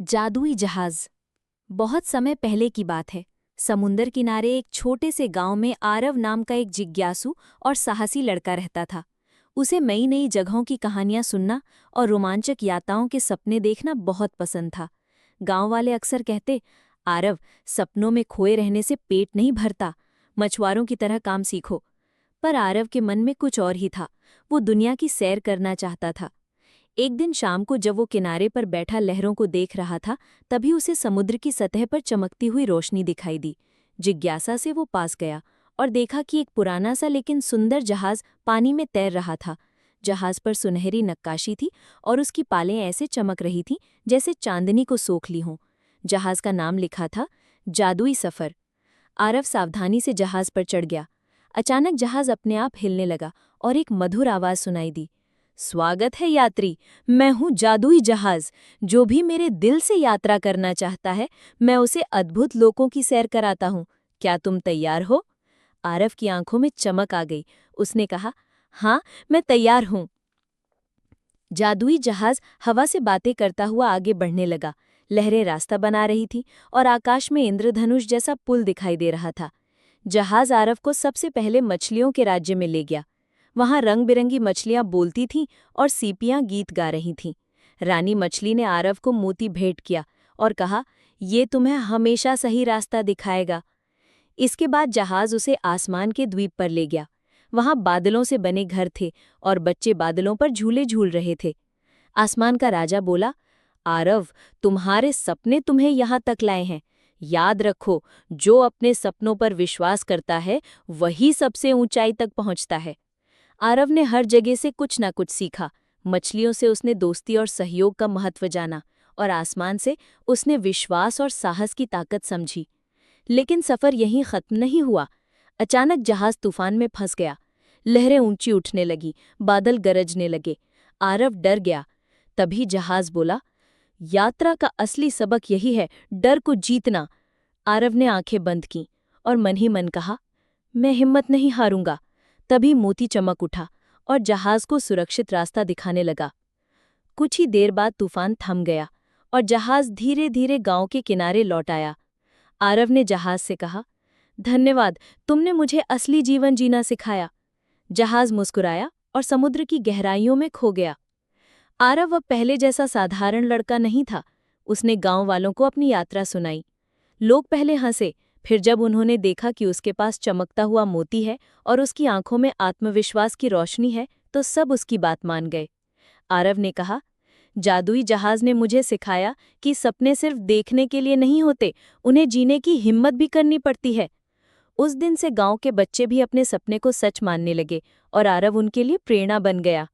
जादुई जहाज। बहुत समय पहले की बात है। समुंदर किनारे एक छोटे से गांव में आरव नाम का एक जिज्ञासु और साहसी लड़का रहता था। उसे नई नई जगहों की कहानियां सुनना और रोमांचक यात्राओं के सपने देखना बहुत पसंद था। गांव वाले अक्सर कहते, आरव, सपनों में खोए रहने से पेट नहीं भरता, मछुआरों की तरह काम सीखो। पर आरव के मन में कुछ और ही था। वो दुनिया की सैर करना चाहता था। एक दिन शाम को जब वो किनारे पर बैठा लहरों को देख रहा था, तभी उसे समुद्र की सतह पर चमकती हुई रोशनी दिखाई दी। जिज्ञासा से वो पास गया और देखा कि एक पुराना सा लेकिन सुंदर जहाज पानी में तैर रहा था। जहाज पर सुनहरी नक्काशी थी और उसकी पालें ऐसे चमक रही थीं जैसे चांदनी को सोख ली हों। जहाज का नाम लिखा था जादुई सफ़र। आरव सावधानी से जहाज पर चढ़ गया। अचानक जहाज अपने आप हिलने लगा और एक मधुर आवाज़ सुनाई दी। स्वागत है यात्री, मैं हूँ जादुई जहाज। जो भी मेरे दिल से यात्रा करना चाहता है, मैं उसे अद्भुत लोकों की सैर कराता हूँ। क्या तुम तैयार हो? आरव की आंखों में चमक आ गई। उसने कहा, हाँ, मैं तैयार हूँ। जादुई जहाज हवा से बातें करता हुआ आगे बढ़ने लगा। लहरें रास्ता बना रही थी और आकाश में इंद्रधनुष जैसा पुल दिखाई दे रहा था। जहाज आरव को सबसे पहले मछलियों के राज्य में ले गया। वहां रंग बिरंगी मछलियां बोलती थीं और सीपियां गीत गा रही थीं। रानी मछली ने आरव को मोती भेंट किया और कहा, ये तुम्हें हमेशा सही रास्ता दिखाएगा। इसके बाद जहाज उसे आसमान के द्वीप पर ले गया। वहां बादलों से बने घर थे और बच्चे बादलों पर झूले झूल रहे थे। आसमान का राजा बोला, आरव, तुम्हारे सपने तुम्हें यहाँ तक लाए हैं। याद रखो, जो अपने सपनों पर विश्वास करता है वही सबसे ऊंचाई तक पहुंचता है। आरव ने हर जगह से कुछ न कुछ सीखा। मछलियों से उसने दोस्ती और सहयोग का महत्व जाना और आसमान से उसने विश्वास और साहस की ताकत समझी। लेकिन सफ़र यहीं खत्म नहीं हुआ। अचानक जहाज तूफान में फंस गया। लहरें ऊंची उठने लगी, बादल गरजने लगे। आरव डर गया। तभी जहाज बोला, यात्रा का असली सबक यही है, डर को जीतना। आरव ने आंखें बंद की और मन ही मन कहा, मैं हिम्मत नहीं हारूंगा। तभी मोती चमक उठा और जहाज को सुरक्षित रास्ता दिखाने लगा। कुछ ही देर बाद तूफान थम गया और जहाज धीरे धीरे गांव के किनारे लौट आया। आरव ने जहाज से कहा, धन्यवाद, तुमने मुझे असली जीवन जीना सिखाया। जहाज मुस्कुराया और समुद्र की गहराइयों में खो गया। आरव अब पहले जैसा साधारण लड़का नहीं था। उसने गांव वालों को अपनी यात्रा सुनाई। लोग पहले हंसे, फिर जब उन्होंने देखा कि उसके पास चमकता हुआ मोती है और उसकी आंखों में आत्मविश्वास की रोशनी है, तो सब उसकी बात मान गए। आरव ने कहा, जादुई जहाज ने मुझे सिखाया कि सपने सिर्फ देखने के लिए नहीं होते, उन्हें जीने की हिम्मत भी करनी पड़ती है। उस दिन से गांव के बच्चे भी अपने सपने को सच मानने लगे और आरव उनके लिए प्रेरणा बन गया।